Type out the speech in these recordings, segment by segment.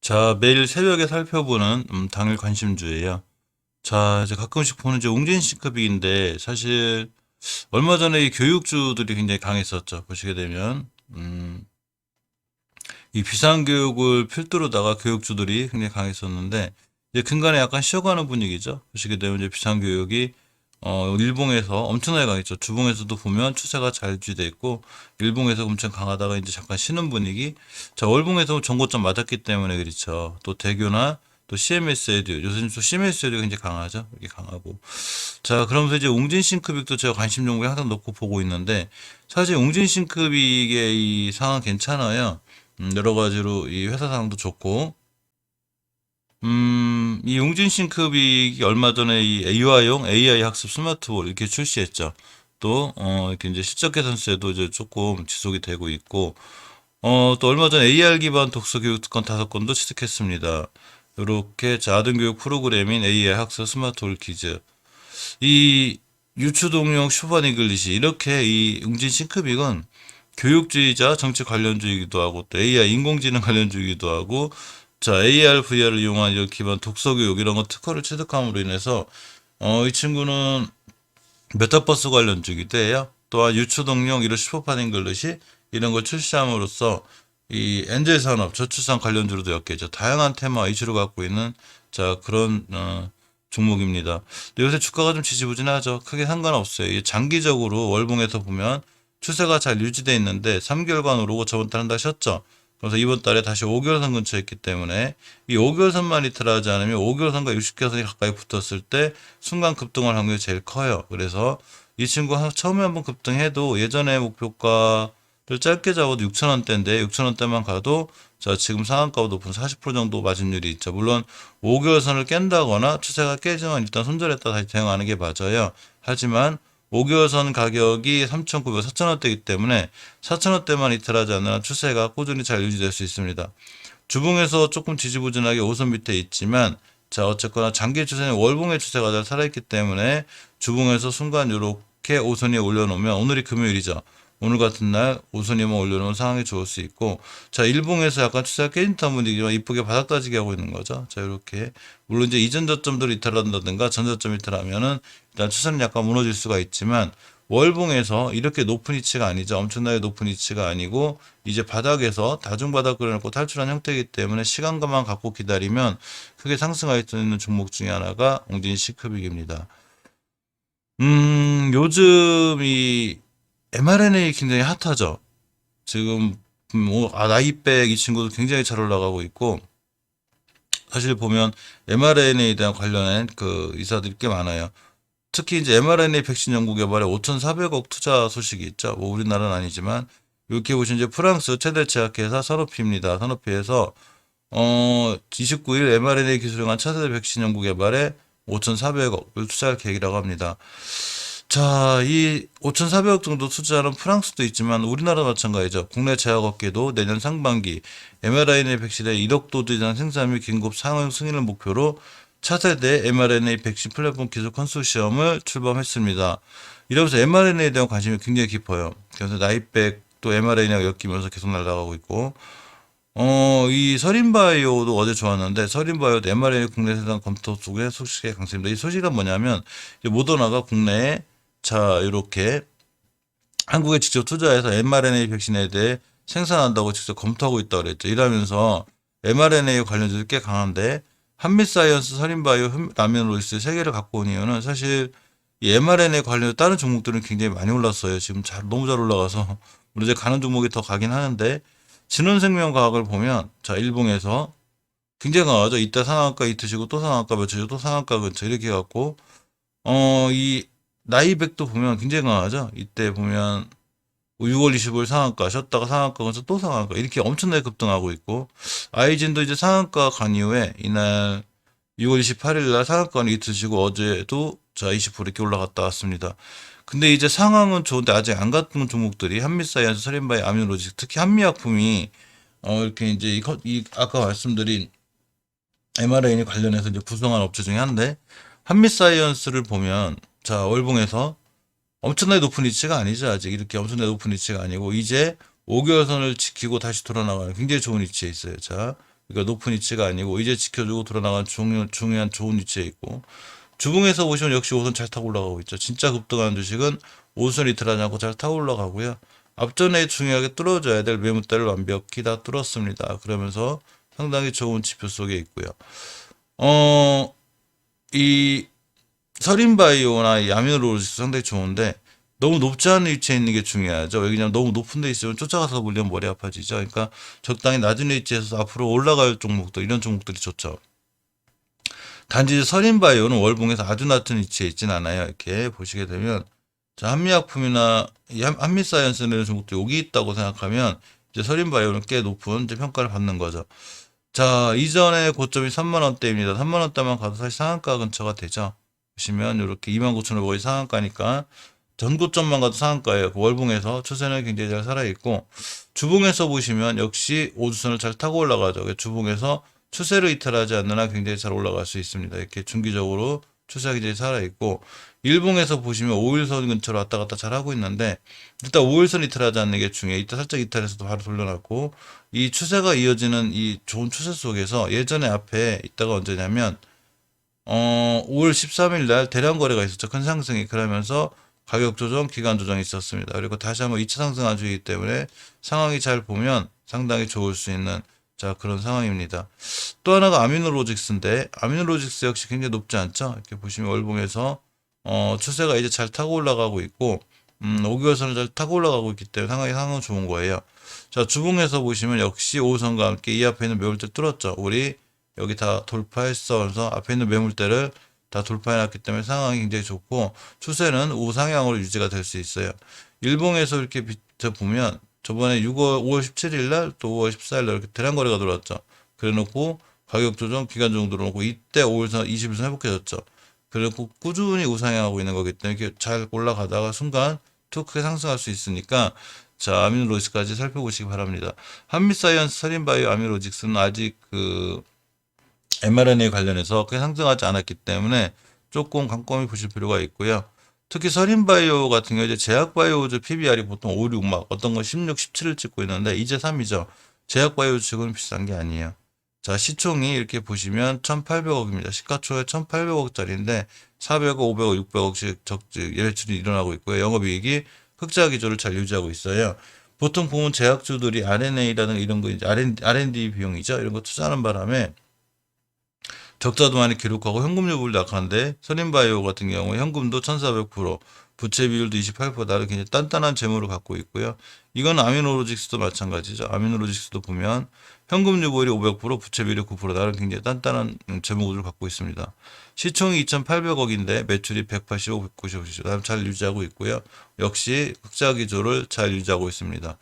자, 매일 새벽에 살펴보는 당일 관심주예요. 자, 이제 가끔씩 보는 이제 웅진신급익인데 사실 얼마 전에 이 교육주들이 굉장히 강했었죠. 보시게 되면 이 비상교육을 필두로다가 교육주들이 굉장히 강했었는데 이제 근간에 약간 쉬어가는 분위기죠. 보시게 되면 이제 비상교육이 일봉에서 엄청나게 강했죠. 주봉에서도 보면 추세가 잘 유지돼 있고 일봉에서 엄청 강하다가 이제 잠깐 쉬는 분위기. 자, 월봉에서 전고점 맞았기 때문에 그렇죠. 또 대교나 또 CMS에도 요즘 또 CMS에도 굉장히 강하죠. 이게 강하고. 자, 그러면서 이제 웅진싱크빅도 제가 관심 종목에 항상 놓고 보고 있는데 사실 웅진싱크빅의 이 상황 괜찮아요. 여러 가지로 이 회사 상황도 좋고 이 웅진싱크빅이 얼마 전에 이 유아용 AI 학습 스마트볼 이렇게 출시했죠. 또, 이렇게 이제 실적 개선세도 이제 조금 지속이 되고 있고, 또 얼마 전 AR 기반 독서 교육 특권 5건도 취득했습니다. 이렇게 아동 교육 프로그램인 AI 학습 스마트볼 퀴즈. 이 유추동용 슈퍼 잉글리시 이렇게 이 웅진싱크빅은 교육주의자 정치 관련주의기도 하고 또 AI 인공지능 관련주의기도 하고 자, AR, VR을 이용한 이런 기반 독서교육 이런 거 특허를 취득함으로 인해서 이 친구는 메타버스 관련주기도 해요. 또한 유추동용 이런 슈퍼판 잉글리시 이런 걸 출시함으로써 이 엔젤 산업, 저출산 관련주로도 엮여져 다양한 테마 이슈를 갖고 있는 자 그런 종목입니다. 근데 요새 주가가 좀 지지부진하죠. 크게 상관없어요. 이 장기적으로 월봉에서 보면 추세가 잘 유지되어 있는데 3개월간 오르고 저번 달 한 달 쉬었죠. 그래서 이번 달에 다시 5개월선 근처에 있기 때문에 이 5개월선만 이틀하지 않으면 5개월선과 60개월선이 가까이 붙었을 때 순간 급등할 확률이 제일 커요. 그래서 이 친구 처음에 한번 급등해도 예전에 목표가를 짧게 잡아도 6,000원대인데 6,000원대만 가도 자 지금 상한가보다 높은 40% 정도 마진율이 있죠. 물론 5개월선을 깬다거나 추세가 깨지면 일단 손절했다 다시 대응하는 게 맞아요. 하지만 5개월선 가격이 3,900, 4,000원대이기 때문에 4,000원대만 이틀하지 않는 한 추세가 꾸준히 잘 유지될 수 있습니다. 주봉에서 조금 지지부진하게 5선 밑에 있지만 자 어쨌거나 장기 추세는 월봉의 추세가 잘 살아있기 때문에 주봉에서 순간 이렇게 5선 위에 올려놓으면 오늘이 금요일이죠. 오늘 같은 날 5선 위에만 올려놓으면 상황이 좋을 수 있고 자 일봉에서 약간 추세가 깨진 듯한 분위기지만 이쁘게 바닥 따지게 하고 있는 거죠. 자 이렇게 물론 이제 이전 저점들을 이탈한다든가 전 저점 이탈하면은 일단 추세는 약간 무너질 수가 있지만 월봉에서 이렇게 높은 위치가 아니죠. 엄청나게 높은 위치가 아니고 이제 바닥에서 다중바닥 그려놓고 탈출한 형태이기 때문에 시간감만 갖고 기다리면 크게 상승할 수 있는 종목 중에 하나가 웅진 시크빅입니다. 요즘 이 mRNA 굉장히 핫하죠. 지금 나이백 이 친구도 굉장히 잘 올라가고 있고 사실 보면 mRNA에 대한 관련된 그 이사들이 꽤 많아요. 특히 이제 mRNA 백신 연구 개발에 5,400억 투자 소식이 있죠. 뭐 우리나라는 아니지만 이렇게 보시면 이제 프랑스 최대 제약회사 산오피입니다. 산오피에서 29일 mRNA 기술을 한 차세대 백신 연구 개발에 5,400억을 투자할 계획이라고 합니다. 자, 이 5,400억 정도 투자하는 프랑스도 있지만 우리나라 마찬가지죠. 국내 제약업계도 내년 상반기 mRNA 백신의 1억 도즈 이상 생산 및 긴급 상용 승인을 목표로 차세대 mRNA 백신 플랫폼 기술 컨소시엄을 출범했습니다. 이러면서 mRNA에 대한 관심이 굉장히 깊어요. 그래서 나이백 또 mRNA가 엮이면서 계속 날아가고 있고 이 서린바이오도 어제 좋았는데 서린바이오도 mRNA 국내 생산 검토 속에 소식에 강세입니다. 이 소식은 뭐냐면 모더나가 국내에 자 이렇게 한국에 직접 투자해서 mRNA 백신에 대해 생산한다고 직접 검토하고 있다고 그랬죠. 이러면서 mRNA 관련주도 꽤 강한데 한미사이언스, 서린바이오, 라미노로이스 세 개를 갖고 온 이유는 사실 이 mRNA 관련 다른 종목들은 굉장히 많이 올랐어요. 지금 너무 잘 올라가서 물론 이제 가는 종목이 더 가긴 하는데 진원생명과학을 보면 자 일봉에서 굉장히 강하죠. 이따 상한가 이틀 쉬고 또 상한가 며칠 쉬고 또 상한가 근처 이렇게 갖고 이 나이백도 보면 굉장히 강하죠. 이때 보면 6월 25일 상한가 쉬었다가 상한가 근처 또 상한가 이렇게 엄청나게 급등하고 있고 아이진도 이제 상한가 간 이후에 이날 6월 28일 날 상한가는 이틀 쉬고 어제도 자 20% 이렇게 올라갔다 왔습니다. 근데 이제 상황은 좋은데 아직 안 갔던 종목들이 한미사이언스, 서린바이, 아미노로직 특히 한미약품이 이렇게 이제 아까 말씀드린 mRNA 관련해서 이제 구성한 업체 중에 한데 한미사이언스를 보면 자 월봉에서 엄청나게 높은 위치가 아니죠. 아직 이렇게 엄청나게 높은 위치가 아니고 이제 5개월선을 지키고 다시 돌아나가는 굉장히 좋은 위치에 있어요. 자 그러니까 높은 위치가 아니고 이제 지켜주고 돌아나간 중요한 좋은 위치에 있고, 주봉에서 보시면 역시 5선 잘 타고 올라가고 있죠. 진짜 급등하는 주식은 5선 이틀하지 않고 잘 타고 올라가고요. 앞전에 중요하게 뚫어줘야 될 매물대를 완벽히 다 뚫었습니다. 그러면서 상당히 좋은 지표 속에 있고요. 이 서린바이오나 이 아미노로직스 상당히 좋은데 너무 높지 않은 위치에 있는 게 중요하죠. 여기 그냥 너무 높은 데 있으면 쫓아가서 물리면 머리 아파지죠. 그러니까 적당히 낮은 위치에서 앞으로 올라갈 종목들, 이런 종목들이 좋죠. 단지 서린바이오는 월봉에서 아주 낮은 위치에 있진 않아요. 이렇게 보시게 되면, 자, 한미약품이나 한미사이언스 이런 종목도 여기 있다고 생각하면 이제 서린바이오는 꽤 높은 이제 평가를 받는 거죠. 자, 이전에 고점이 3만 원대입니다. 3만 원대만 가도 사실 상한가 근처가 되죠. 보시면 이렇게 29,500원이 상한가니까 전 고점만 가도 상한가예요. 그 월봉에서 추세는 굉장히 잘 살아있고, 주봉에서 보시면 역시 5주선을 잘 타고 올라가죠. 주봉에서 추세를 이탈하지 않는 한 굉장히 잘 올라갈 수 있습니다. 이렇게 중기적으로 추세가 굉장히 살아있고, 일봉에서 보시면 5일선 근처로 왔다 갔다 잘 하고 있는데, 일단 5일선 이탈하지 않는 게 중요해요. 이따 살짝 이탈해서도 바로 돌려놨고, 이 추세가 이어지는 이 좋은 추세 속에서 예전에 앞에 있다가 언제냐면 5월 13일 날 대량 거래가 있었죠. 큰 상승이. 그러면서 가격 조정, 기간 조정이 있었습니다. 그리고 다시 한번 2차 상승한 주이기 때문에 상황이 잘 보면 상당히 좋을 수 있는, 자, 그런 상황입니다. 또 하나가 아미노로직스인데, 아미노로직스 역시 굉장히 높지 않죠. 이렇게 보시면 월봉에서 추세가 이제 잘 타고 올라가고 있고, 5개월선을 잘 타고 올라가고 있기 때문에 상황은 좋은 거예요. 자, 주봉에서 보시면 역시 5선과 함께 이 앞에 있는 매물대 뚫었죠. 우리 여기 다 돌파했어. 그래서 앞에 있는 매물대를 다 돌파해놨기 때문에 상황이 굉장히 좋고, 추세는 우상향으로 유지가 될 수 있어요. 일봉에서 이렇게 보면 저번에 5월 17일 날 또 5월 14일 날 이렇게 대량 거래가 들어왔죠. 그래 놓고 가격 조정, 기간 조정 들어놓고 이때 5일선, 20일선 회복해졌죠. 그리고 꾸준히 우상향하고 있는 거기 때문에 이렇게 잘 올라가다가 순간 툭 크게 상승할 수 있으니까, 자, 아미노로직스까지 살펴보시기 바랍니다. 한미사이언스, 서린바이오, 아미노로직스는 아직 그 mRNA 관련해서 크게 상승하지 않았기 때문에 조금 꼼꼼히 보실 필요가 있고요. 특히 서린바이오 같은 경우 이제 제약바이오즈 PBR이 보통 5, 6, 막 어떤 건 16, 17을 찍고 있는데 이제 3이죠. 제약바이오 측은 비싼 게 아니에요. 자, 시총이 이렇게 보시면 1,800억입니다. 시가총액 1,800억짜리인데 400억, 500억, 600억씩 매출이 일어나고 있고요. 영업이익이 흑자 기조를 잘 유지하고 있어요. 보통 보면 제약주들이 R&A라는 이런 거, 이제 R&D 비용이죠. 이런 거 투자하는 바람에 적자도 많이 기록하고 현금 여부를 낙하는데, 서린바이오 같은 경우 현금도 1,400%, 부채 비율도 28%, 나를 굉장히 단단한 재물을 갖고 있고요. 이건 아미노로직스도 마찬가지죠. 아미노로직스도 보면 현금 유보율이 500%, 부채 비율이 9%, 나를 굉장히 단단한 재무 구조를 갖고 있습니다. 시총이 2,800억인데 매출이 185, 190억, 나름 잘 유지하고 있고요. 역시 흑자 기조를 잘 유지하고 있습니다.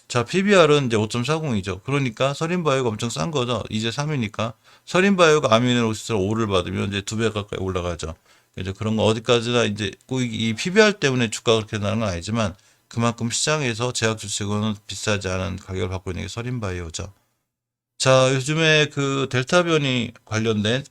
자, PBR은 이제 5.40이죠. 그러니까 서린바이오가 엄청 싼 거죠. 이제 3이니까. 서린바이오가 아미노로시스를 5를 받으면 이제 2배 가까이 올라가죠. 이제 그런 거 어디까지나 이제 꼭 이 PBR 때문에 주가가 그렇게 나는 건 아니지만, 그만큼 시장에서 제약주 치고는 비싸지 않은 가격을 받고 있는 게 서린바이오죠. 자, 요즘에 그 델타 변이 관련된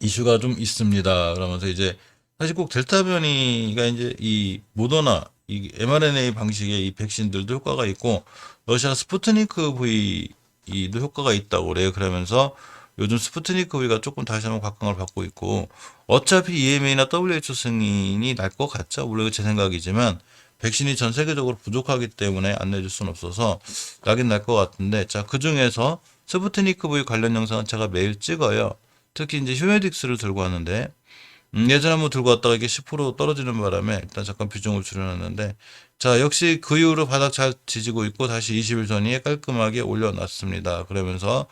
이슈가 좀 있습니다. 그러면서 이제 사실 꼭 델타 변이가 이제 이 모더나 이 mRNA 방식의 이 백신들도 효과가 있고, 러시아 스푸트니크 V도 효과가 있다고 그래요. 그러면서 요즘 스푸트니크 V가 조금 다시 한번 각광을 받고 있고, 어차피 EMA나 WHO 승인이 날 것 같죠. 물론 제 생각이지만 백신이 전 세계적으로 부족하기 때문에 안 내줄 수는 없어서 나긴 날 것 같은데, 자, 그 중에서 스푸트니크 V 관련 영상은 제가 매일 찍어요. 특히 이제 휴메딕스를 들고 왔는데, 예전에 한번 들고 왔다가 이게 10% 떨어지는 바람에 일단 잠깐 비중을 줄여놨는데, 자, 역시 그 이후로 바닥 잘 지지고 있고 다시 20일 전위에 깔끔하게 올려놨습니다. 그러면서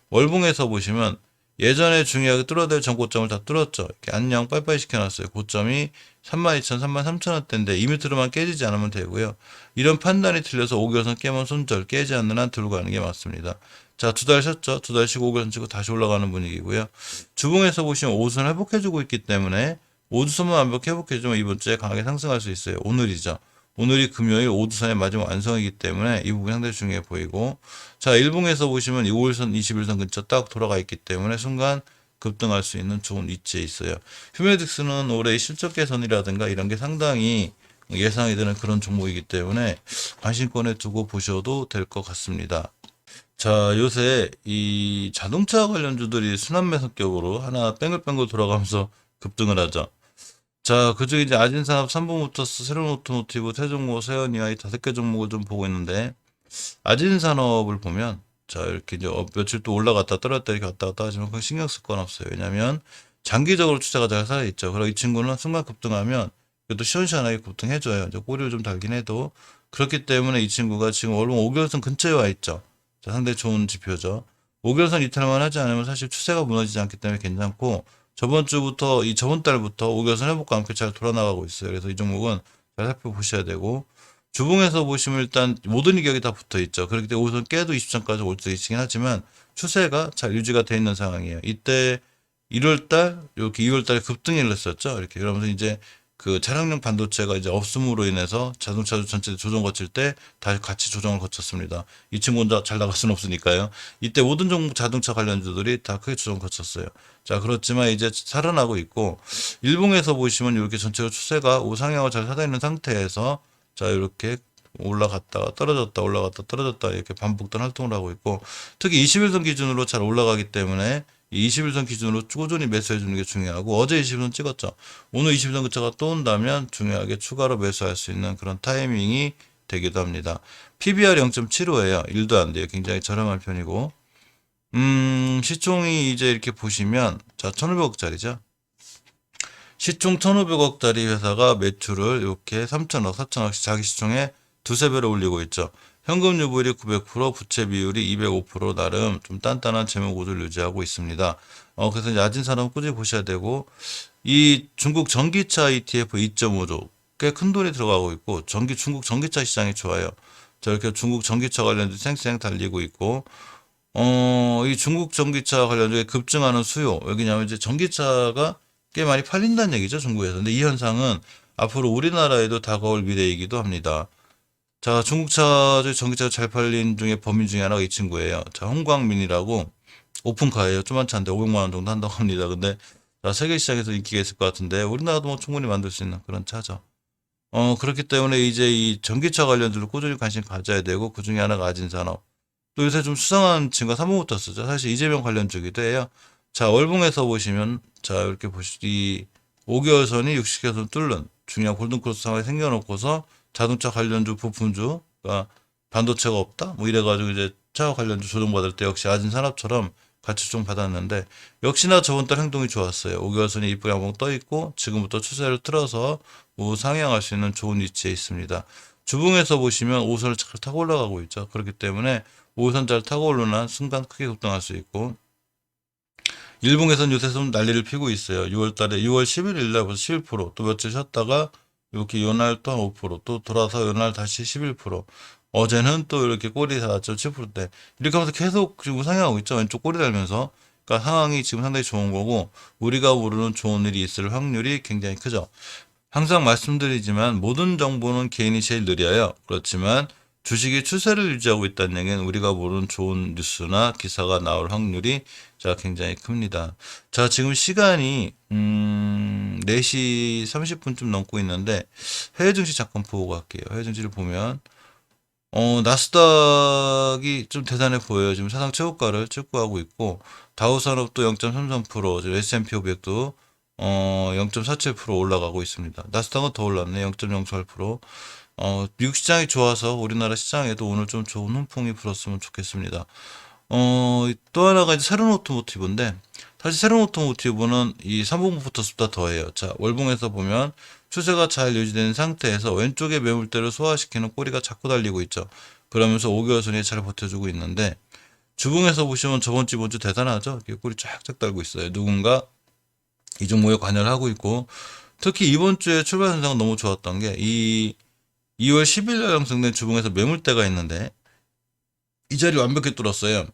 월봉에서 보시면 예전에 중요하게 뚫어댈 전고점을 다 뚫었죠. 이렇게 안녕 빠이빠이 시켜놨어요. 고점이 32,000, 33,000원대인데 2m로만 깨지지 않으면 되고요. 이런 판단이 틀려서 5개월선 깨면 손절, 깨지 않는 한 들고 가는 게 맞습니다. 자, 2달 쉬었죠. 2달 쉬고 5개월선 치고 다시 올라가는 분위기고요. 주봉에서 보시면 5주선 회복해주고 있기 때문에 5주선만 완벽히 회복해주면 이번 주에 강하게 상승할 수 있어요. 오늘이죠. 오늘이 금요일 5주선의 마지막 완성이기 때문에 이 부분이 상당히 중요해 보이고, 자, 일봉에서 보시면 5일선, 21선 근처 딱 돌아가 있기 때문에 순간 급등할 수 있는 좋은 위치에 있어요. 휴메딕스는 올해 실적 개선이라든가 이런 게 상당히 예상이 되는 그런 종목이기 때문에 관심권에 두고 보셔도 될 것 같습니다. 자, 요새 이 자동차 관련주들이 순환매 성격으로 하나 뺑글뺑글 돌아가면서 급등을 하죠. 자, 그중에 이제 아진산업, 삼성모터스, 세련오토모티브, 세종호, 세연이와 이 다섯 개 종목을 좀 보고 있는데, 아진산업을 보면, 자, 이렇게 이제 며칠 또 올라갔다 떨어졌다 이렇게 왔다 갔다 하지만 그건 신경 쓸 건 없어요. 왜냐면 장기적으로 투자가 잘 살아있죠. 그리고 이 친구는 순간 급등하면 그래도 시원시원하게 급등해줘요. 이제 꼬리를 좀 달긴 해도. 그렇기 때문에 이 친구가 지금 월봉 5개월선 근처에 와 있죠. 자, 상당히 좋은 지표죠. 5개월선 이탈만 하지 않으면 사실 추세가 무너지지 않기 때문에 괜찮고, 저번 달부터 5개월선 회복과 함께 잘 돌아나가고 있어요. 그래서 이 종목은 잘 살펴보셔야 되고, 주봉에서 보시면 일단 모든 이격이 다 붙어 있죠. 그렇기 때문에 우선 깨도 20전까지 올 수 있긴 하지만 추세가 잘 유지가 돼 있는 상황이에요. 이때 1월달, 이렇게 2월달에 급등을 했었죠. 이렇게 그러면서 이제 그 차량용 반도체가 이제 없음으로 인해서 자동차 전체 조정 거칠 때 다시 같이 조정을 거쳤습니다. 이 친구 혼자 잘 나갈 수는 없으니까요. 이때 모든 종목 자동차 관련주들이 다 크게 조정 거쳤어요. 자, 그렇지만 이제 살아나고 있고, 일봉에서 보시면 이렇게 전체로 추세가 우상향을 잘 하고 있는 상태에서 자, 이렇게 올라갔다가 떨어졌다 올라갔다 떨어졌다 이렇게 반복된 활동을 하고 있고, 특히 21선 기준으로 잘 올라가기 때문에 이 21선 기준으로 꾸준히 매수해 주는 게 중요하고, 어제 21선 찍었죠. 오늘 21선 근처가 또 온다면 중요하게 추가로 매수할 수 있는 그런 타이밍이 되기도 합니다. PBR 0.75예요. 1도 안 돼요. 굉장히 저렴한 편이고, 시총이 이제 이렇게 보시면 자, 1,500억짜리죠. 시총 1,500억짜리 회사가 매출을 이렇게 3천억, 4천억씩 자기 시총에 두세 배로 올리고 있죠. 현금 유보율이 900%, 부채 비율이 205% 나름 좀 단단한 재무 구조를 유지하고 있습니다. 그래서 야진 산업 꾸준히 보셔야 되고, 이 중국 전기차 ETF 2.5조 꽤 큰 돈이 들어가고 있고, 중국 전기차 시장이 좋아요. 저렇게 중국 전기차 관련도 쌩쌩 달리고 있고, 이 중국 전기차 관련주에 급증하는 수요, 여기냐면 이제 전기차가 꽤 많이 팔린다는 얘기죠, 중국에서. 근데 이 현상은 앞으로 우리나라에도 다가올 미래이기도 합니다. 자, 중국차, 전기차 잘 팔린 중에 범인 중에 하나가 이 친구예요. 자, 홍광민이라고 오픈카예요. 조만치 한데 500만 원 정도 한다고 합니다. 근데 자, 세계 시장에서 인기가 있을 것 같은데 우리나라도 뭐 충분히 만들 수 있는 그런 차죠. 그렇기 때문에 이제 이 전기차 관련주로 꾸준히 관심 가져야 되고, 그 중에 하나가 아진산업. 또 요새 좀 수상한 친구가 삼성모터스죠. 사실 이재명 관련주기도 해요. 자, 월봉에서 보시면, 자, 이렇게 이 5개월 선이 60개월 선 뚫는 중요한 골든크로스 상황이 생겨놓고서 자동차 관련주, 부품주, 그러니까 반도체가 없다? 뭐 이래가지고 이제 차 관련주 조정받을 때 역시 아진산업처럼 같이 조정 받았는데, 역시나 저번 달 행동이 좋았어요. 5개월 선이 이쁘게 한번 떠 있고, 지금부터 추세를 틀어서 우상향할 수 있는 좋은 위치에 있습니다. 주봉에서 보시면 5선을 잘 타고 올라가고 있죠. 그렇기 때문에 5선 잘 타고 오르는 순간 크게 급등할 수 있고, 일봉에서는 요새 좀 난리를 피고 있어요. 6월 달에 6월 11일 날 벌써 11%, 또 며칠 쉬었다가 이렇게 요날 또 한 5%, 또 돌아서 요날 다시 11%. 어제는 또 이렇게 꼬리 4.7%대. 이렇게 하면서 계속 지금 우상향하고 있죠. 왼쪽 꼬리 달면서. 그러니까 상황이 지금 상당히 좋은 거고, 우리가 모르는 좋은 일이 있을 확률이 굉장히 크죠. 항상 말씀드리지만 모든 정보는 개인이 제일 느려요. 그렇지만 주식이 추세를 유지하고 있다는 얘기는 우리가 모르는 좋은 뉴스나 기사가 나올 확률이 자 굉장히 큽니다. 자, 지금 시간이 4시 30분쯤 넘고 있는데 해외 증시 잠깐 보고 갈게요. 해외 증시를 보면 나스닥이 좀 대단해 보여요. 지금 사상 최고가를 찍고하고 있고, 다우산업도 0.33%, 지금 S&P 500도 0.47% 올라가고 있습니다. 나스닥은 더 올랐네. 0.08%. 미국 시장이 좋아서 우리나라 시장에도 오늘 좀 좋은 훈풍이 불었으면 좋겠습니다. 또 하나가 이제 새로운 오토모티브인데, 사실 새로운 오토모티브는 이 삼봉부터보다 더해요. 자, 월봉에서 보면 추세가 잘 유지되는 상태에서 왼쪽에 매물대를 소화시키는 꼬리가 자꾸 달리고 있죠. 그러면서 5개월 선이 잘 버텨주고 있는데, 주봉에서 보시면 저번 주, 이번 주 대단하죠? 이렇게 꼬리 쫙쫙 달고 있어요. 누군가 이 종목에 관여를 하고 있고, 특히 이번 주에 출발 현상은 너무 좋았던 게, 이 2월 10일 날 형성된 주봉에서 매물대가 있는데, 이 자리 완벽히 뚫었어요.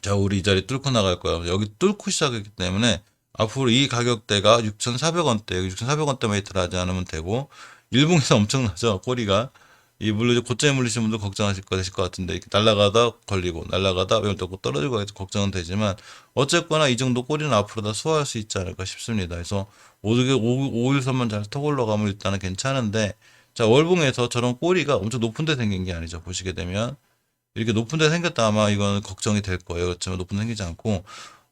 자, 우리 이 자리 뚫고 나갈 거야. 여기 뚫고 시작했기 때문에 앞으로 이 가격대가 6,400원대, 6,400원대만 히트를 하지 않으면 되고, 일봉에서 엄청나죠, 꼬리가. 이 물론 이제 고점에 물리신 분들 걱정하실 거 되실 것 같은데, 이렇게 날아가다 걸리고 날아가다 매물 또 떨어지고 해서 걱정은 되지만, 어쨌거나 이 정도 꼬리는 앞으로 다 소화할 수 있지 않을까 싶습니다. 그래서 5일선만 잘 타고 올라가면 일단은 괜찮은데, 자, 월봉에서 저런 꼬리가 엄청 높은 데 생긴 게 아니죠. 보시게 되면 이렇게 높은 데 생겼다 아마 이건 걱정이 될 거예요. 그렇지만 높은 데 생기지 않고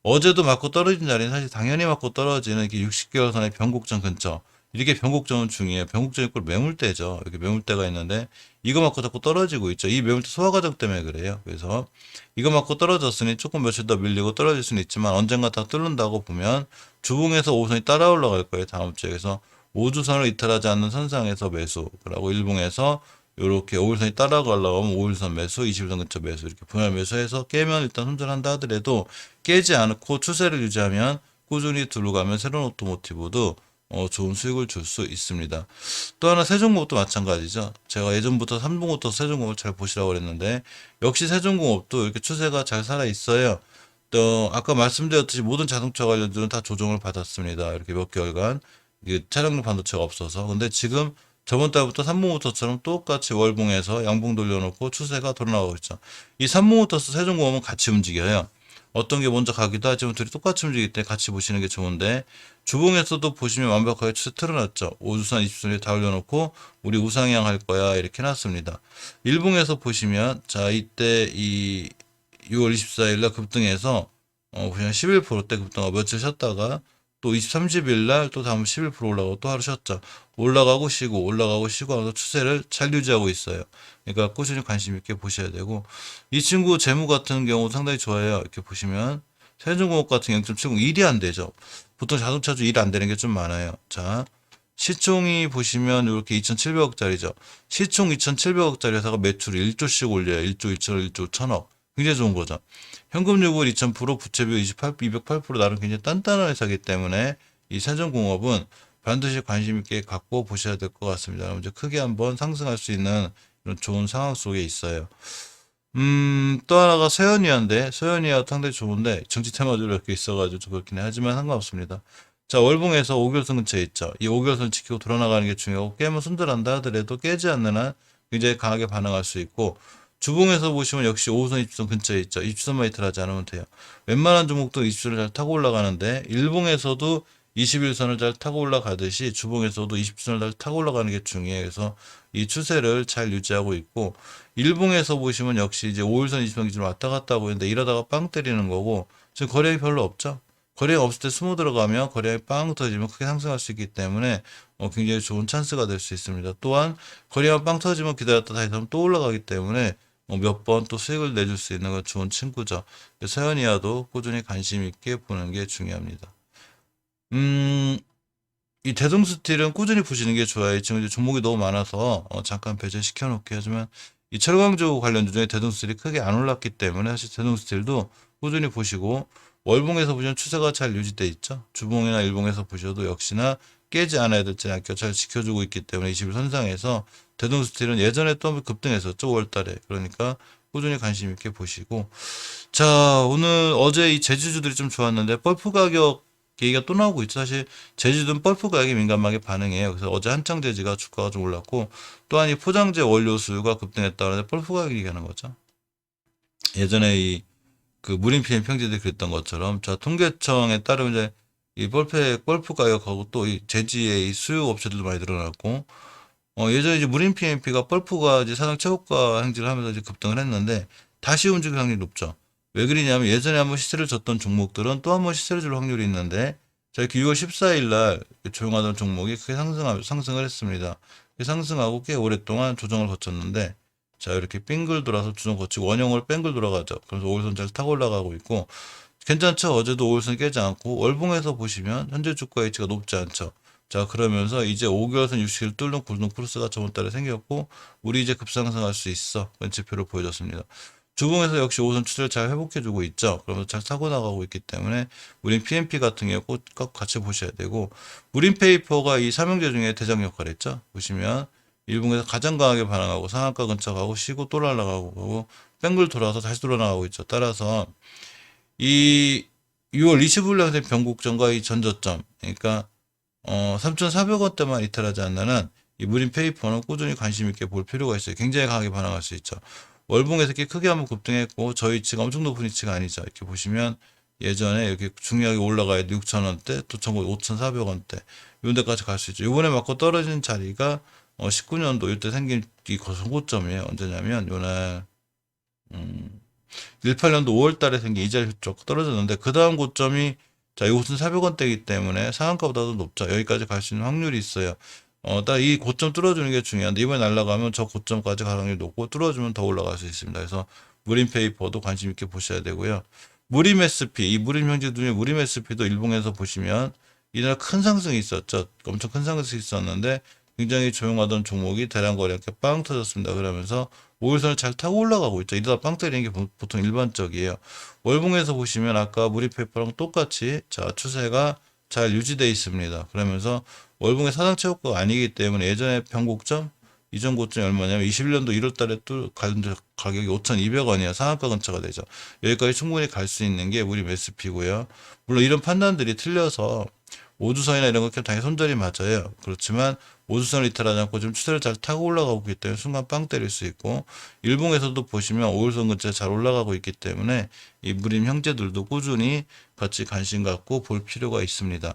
어제도 맞고 떨어진 자리는 사실 당연히 맞고 떨어지는 이렇게 60개월 선의 변곡점 근처. 이렇게 변곡점은 중요해요. 변곡점이 꼴 매물대죠. 이렇게 매물대가 있는데 이거 맞고 자꾸 떨어지고 있죠. 이 매물대 소화 과정 때문에 그래요. 그래서 이거 맞고 떨어졌으니 조금 며칠 더 밀리고 떨어질 수는 있지만 언젠가 다 뚫는다고 보면 주봉에서 5선이 따라 올라갈 거예요. 다음 주에. 그래서 5주선을 이탈하지 않는 선상에서 매수. 그리고 일봉에서 요렇게 5일선이 따라가려고 하면 5일선 매수, 20일선 근처 매수 이렇게 분할 매수해서 깨면 일단 손절한다 하더라도 깨지 않고 추세를 유지하면 꾸준히 들어가면 새로운 오토모티브도 좋은 수익을 줄 수 있습니다. 또 하나 세종공업도 마찬가지죠. 제가 예전부터 삼봉부터 세종공업을 잘 보시라고 그랬는데 역시 세종공업도 이렇게 추세가 잘 살아 있어요. 또 아까 말씀드렸듯이 모든 자동차 관련주는 다 조정을 받았습니다. 이렇게 몇 개월간 이게 차량용 반도체가 없어서. 근데 지금 저번 달부터 삼봉모터처럼 똑같이 월봉에서 양봉 돌려놓고 추세가 돌아나가고 있죠. 이 삼봉모터스 세종공업은 같이 움직여요. 어떤 게 먼저 가기도 하지만 둘이 똑같이 움직이기 때문에 같이 보시는 게 좋은데 주봉에서도 보시면 완벽하게 추세 틀어놨죠. 5주선, 20주선에 다 올려놓고 우리 우상향 할 거야 이렇게 해놨습니다. 일봉에서 보시면 자 이때 이 6월 24일 날 급등해서 그냥 11%대 급등하고 며칠 쉬었다가 또 23, 30일 날 또 다음 11% 올라가고 또 하루 쉬었죠. 올라가고 쉬고 올라가고 쉬고 하면서 추세를 잘 유지하고 있어요. 그러니까 꾸준히 관심 있게 보셔야 되고 이 친구 재무 같은 경우 상당히 좋아요. 이렇게 보시면 세종공업 같은 경우 0.70 일이 안 되죠. 보통 자동차주 일 안 되는 게 좀 많아요. 자 시총이 보시면 이렇게 2,700억짜리죠. 시총 2,700억짜리 회사가 매출을 1조씩 올려요. 1조 1천억, 1조 1천억. 굉장히 좋은 거죠. 현금유불 2000%, 부채비율 28, 208% 나름 굉장히 단단한 회사이기 때문에 이 세종공업은 반드시 관심 있게 갖고 보셔야 될 것 같습니다. 그럼 이제 크게 한번 상승할 수 있는 이런 좋은 상황 속에 있어요. 또 하나가 서현이한데 서현이가 상당히 좋은데 정치 테마주로 이렇게 있어가지고 좀 그렇긴 하지만 상관없습니다. 자 월봉에서 5결선 근처에 있죠. 이 5결선 지키고 돌아나가는 게 중요하고 깨면 손절한다 하더라도 깨지 않는 한 굉장히 강하게 반응할 수 있고 주봉에서 보시면 역시 5호선 20선 근처에 있죠. 20선만 이탈하지 않으면 돼요. 웬만한 종목도 20선을 잘 타고 올라가는데 일봉에서도 21선을 잘 타고 올라가듯이 주봉에서도 20선을 잘 타고 올라가는 게 중요해요. 그래서 이 추세를 잘 유지하고 있고 일봉에서 보시면 역시 이제 5일선 20선 기준으로 왔다 갔다 하고 있는데 이러다가 빵 때리는 거고 지금 거래량이 별로 없죠. 거래가 없을 때 숨어 들어가면 거래량이 빵 터지면 크게 상승할 수 있기 때문에 굉장히 좋은 찬스가 될 수 있습니다. 또한 거래가 빵 터지면 기다렸다 다시 한번 또 올라가기 때문에 몇 번 또 수익을 내줄 수 있는 건 좋은 친구죠. 서현이와도 꾸준히 관심 있게 보는 게 중요합니다. 이 대동스틸은 꾸준히 보시는 게 좋아요. 지금 이제 종목이 너무 많아서 잠깐 배제시켜 놓게 하지만 이 철강주 관련주 중에 대동스틸이 크게 안 올랐기 때문에 사실 대동스틸도 꾸준히 보시고 월봉에서 보시면 추세가 잘 유지돼 있죠. 주봉이나 일봉에서 보셔도 역시나 깨지 않아야 될지 않게 잘 지켜주고 있기 때문에 20일 선상에서 대동스틸은 예전에 또 한번 급등했었죠. 5월달에. 그러니까 꾸준히 관심 있게 보시고 자 오늘 어제 이 제주주들이 좀 좋았는데 펄프 가격 얘기가 또 나오고 있죠. 사실 제주도는 펄프 가격에 민감하게 반응해요. 그래서 어제 한창 제지가 주가가 좀 올랐고 또한 이 포장재 원료 수요가 급등했다 그러는데 펄프 가격 얘기하는 거죠. 예전에 이 그 무림 PM 평지들이 그랬던 것처럼 자 통계청에 따르면 이제 이 펄프 가격하고 또 이 제지의 이 수요 업체들도 많이 늘어났고 예전에 이제 무림 PMP가 펄프가 이제 사상 최고가 행진을 하면서 이제 급등을 했는데 다시 움직일 확률이 높죠. 왜 그러냐면 예전에 한번 시세를 줬던 종목들은 또 한번 시세를 줄 확률이 있는데 자 이렇게 6월 14일 날 조용하던 종목이 크게 상승을 했습니다. 상승하고 꽤 오랫동안 조정을 거쳤는데 자 이렇게 빙글 돌아서 조정 거치고 원형으로 뺑글 돌아가죠. 그래서 5일선 잘 타고 올라가고 있고 괜찮죠. 어제도 5일선 깨지 않고 월봉에서 보시면 현재 주가 H가 높지 않죠. 자 그러면서 이제 5개월선 60일 뚫는 골든 크로스가 저번 달에 생겼고 우리 이제 급상승할 수 있어 지표를 보여줬습니다. 주봉에서 역시 5선 추세를 잘 회복해주고 있죠. 그러면서 잘 사고 나가고 있기 때문에 우린 PMP 같은 경우 꼭 같이 보셔야 되고 무림페이퍼가 이 삼형제 중에 대장 역할을 했죠. 보시면 일봉에서 가장 강하게 반응하고 상한가 근처 가고 쉬고 또 날아가고 뺑글 돌아서 다시 돌아나가고 있죠. 따라서 이 6월 25일 날 변곡점과 이 전저점 그러니까 3,400원대만 이탈하지 않는 한 이 무림 페이퍼는 꾸준히 관심 있게 볼 필요가 있어요. 굉장히 강하게 반응할 수 있죠. 월봉에서 이렇게 크게 한번 급등했고 저희 위치가 엄청 높은 위치가 아니죠. 이렇게 보시면 예전에 이렇게 중요하게 올라가야 6,000원대 또 5,400원대 이런 데까지 갈 수 있죠. 이번에 맞고 떨어진 자리가 19년도 이때 생긴 이 고점이에요. 언제냐면 요날 18년도 5월 달에 생긴 이자 쪽 떨어졌는데 그 다음 고점이 자 이곳은 400원대이기 때문에 상한가보다도 높죠. 여기까지 갈 수 있는 확률이 있어요. 딱 이 고점 뚫어주는 게 중요한데 이번에 날아가면 저 고점까지 갈 확률이 높고 뚫어주면 더 올라갈 수 있습니다. 그래서 무림페이퍼도 관심 있게 보셔야 되고요. 무림 SP 이 무림 형제 중에 무림 SP도 일봉에서 보시면 이날 큰 상승이 있었죠. 엄청 큰 상승이 있었는데 굉장히 조용하던 종목이 대량 거래 이렇게 빵 터졌습니다. 그러면서 5일선을 잘 타고 올라가고 있죠. 이러다 빵 때리는 게 보통 일반적이에요. 월봉에서 보시면 아까 무리페이퍼랑 똑같이 자 추세가 잘 유지되어 있습니다. 그러면서 월봉의 사상 최고가 아니기 때문에 예전에 변곡점 이전 고점이 얼마냐면 21년도 1월 달에 또 가격이 5,200원이야. 상한가 근처가 되죠. 여기까지 충분히 갈 수 있는 게 우리 매스피고요. 물론 이런 판단들이 틀려서 오주선이나 이런 것 당연히 손절이 맞아요. 그렇지만 오주선을 이탈하지 않고 좀 추세를 잘 타고 올라가고 있기 때문에 순간 빵 때릴 수 있고 일봉에서도 보시면 5일선 근처에 잘 올라가고 있기 때문에 이 무림 형제들도 꾸준히 같이 관심 갖고 볼 필요가 있습니다.